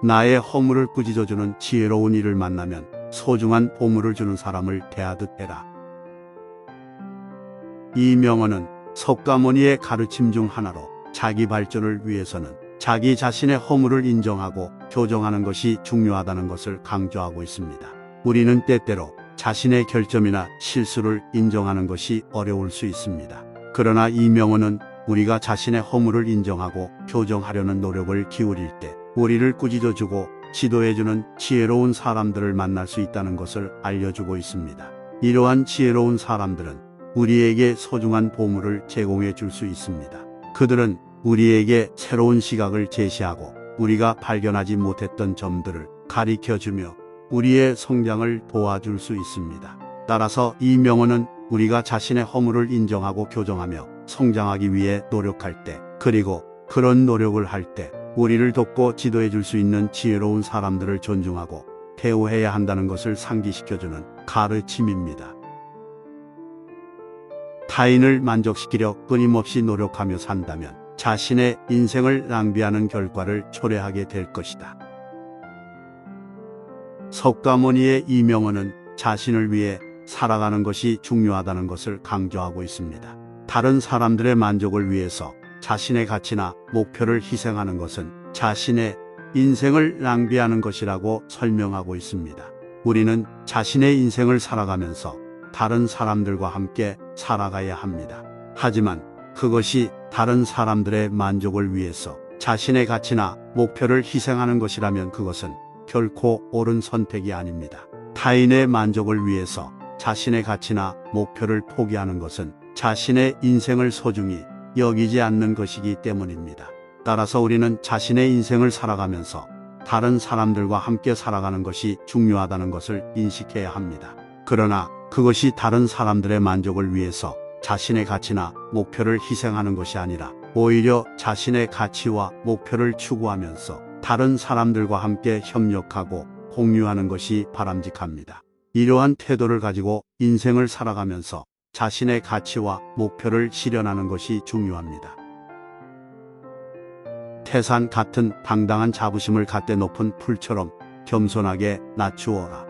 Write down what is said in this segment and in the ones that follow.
나의 허물을 꾸짖어주는 지혜로운 이를 만나면 소중한 보물을 주는 사람을 대하듯 해라. 이 명언은 석가모니의 가르침 중 하나로 자기 발전을 위해서는 자기 자신의 허물을 인정하고 교정하는 것이 중요하다는 것을 강조하고 있습니다. 우리는 때때로 자신의 결점이나 실수를 인정하는 것이 어려울 수 있습니다. 그러나 이 명언은 우리가 자신의 허물을 인정하고 교정하려는 노력을 기울일 때 우리를 꾸짖어주고 지도해주는 지혜로운 사람들을 만날 수 있다는 것을 알려주고 있습니다. 이러한 지혜로운 사람들은 우리에게 소중한 보물을 제공해 줄 수 있습니다. 그들은 우리에게 새로운 시각을 제시하고 우리가 발견하지 못했던 점들을 가리켜주며 우리의 성장을 도와줄 수 있습니다. 따라서 이 명언은 우리가 자신의 허물을 인정하고 교정하며 성장하기 위해 노력할 때, 그리고 그런 노력을 할 때 우리를 돕고 지도해 줄 수 있는 지혜로운 사람들을 존중하고 대우해야 한다는 것을 상기시켜주는 가르침입니다. 타인을 만족시키려 끊임없이 노력하며 산다면 자신의 인생을 낭비하는 결과를 초래하게 될 것이다. 석가모니의 이 명언은 자신을 위해 살아가는 것이 중요하다는 것을 강조하고 있습니다. 다른 사람들의 만족을 위해서 자신의 가치나 목표를 희생하는 것은 자신의 인생을 낭비하는 것이라고 설명하고 있습니다. 우리는 자신의 인생을 살아가면서 다른 사람들과 함께 살아가야 합니다. 하지만 그것이 다른 사람들의 만족을 위해서 자신의 가치나 목표를 희생하는 것이라면 그것은 결코 옳은 선택이 아닙니다. 타인의 만족을 위해서 자신의 가치나 목표를 포기하는 것은 자신의 인생을 소중히 여기지 않는 것이기 때문입니다. 따라서 우리는 자신의 인생을 살아가면서 다른 사람들과 함께 살아가는 것이 중요하다는 것을 인식해야 합니다. 그러나 그것이 다른 사람들의 만족을 위해서 자신의 가치나 목표를 희생하는 것이 아니라 오히려 자신의 가치와 목표를 추구하면서 다른 사람들과 함께 협력하고 공유하는 것이 바람직합니다. 이러한 태도를 가지고 인생을 살아가면서 자신의 가치와 목표를 실현하는 것이 중요합니다. 태산 같은 당당한 자부심을 갖대 높은 풀처럼 겸손하게 낮추어라.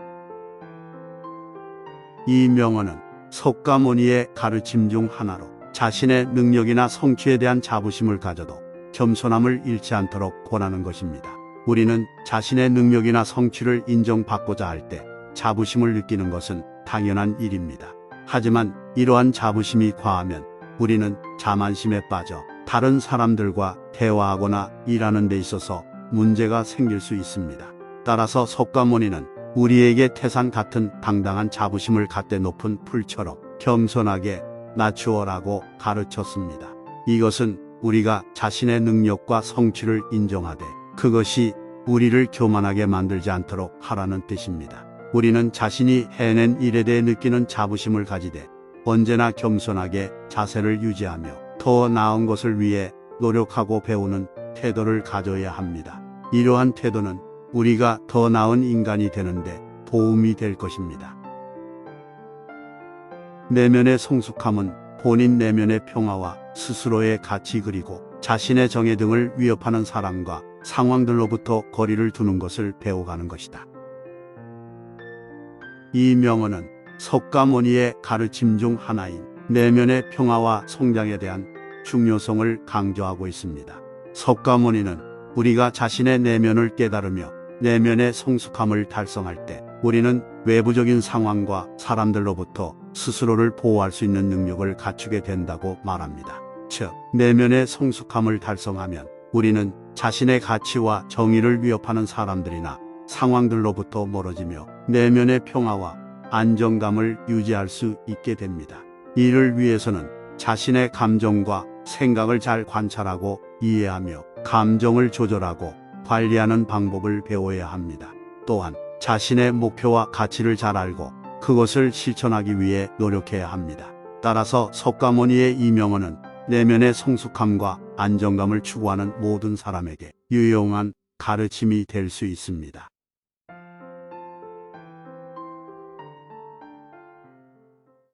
이 명언은 석가모니의 가르침 중 하나로 자신의 능력이나 성취에 대한 자부심을 가져도 겸손함을 잃지 않도록 권하는 것입니다. 우리는 자신의 능력이나 성취를 인정받고자 할 때 자부심을 느끼는 것은 당연한 일입니다. 하지만 이러한 자부심이 과하면 우리는 자만심에 빠져 다른 사람들과 대화하거나 일하는 데 있어서 문제가 생길 수 있습니다. 따라서 석가모니는 우리에게 태산 같은 당당한 자부심을 갖대 높은 풀처럼 겸손하게 낮추어라고 가르쳤습니다. 이것은 우리가 자신의 능력과 성취를 인정하되 그것이 우리를 교만하게 만들지 않도록 하라는 뜻입니다. 우리는 자신이 해낸 일에 대해 느끼는 자부심을 가지되 언제나 겸손하게 자세를 유지하며 더 나은 것을 위해 노력하고 배우는 태도를 가져야 합니다. 이러한 태도는 우리가 더 나은 인간이 되는데 도움이 될 것입니다. 내면의 성숙함은 본인 내면의 평화와 스스로의 가치 그리고 자신의 정의 등을 위협하는 사람과 상황들로부터 거리를 두는 것을 배워가는 것이다. 이 명언은 석가모니의 가르침 중 하나인 내면의 평화와 성장에 대한 중요성을 강조하고 있습니다. 석가모니는 우리가 자신의 내면을 깨달으며 내면의 성숙함을 달성할 때 우리는 외부적인 상황과 사람들로부터 스스로를 보호할 수 있는 능력을 갖추게 된다고 말합니다. 즉, 내면의 성숙함을 달성하면 우리는 자신의 가치와 정의를 위협하는 사람들이나 상황들로부터 멀어지며 내면의 평화와 안정감을 유지할 수 있게 됩니다. 이를 위해서는 자신의 감정과 생각을 잘 관찰하고 이해하며 감정을 조절하고 관리하는 방법을 배워야 합니다. 또한 자신의 목표와 가치를 잘 알고 그것을 실천하기 위해 노력해야 합니다. 따라서 석가모니의 이 명언은 내면의 성숙함과 안정감을 추구하는 모든 사람에게 유용한 가르침이 될 수 있습니다.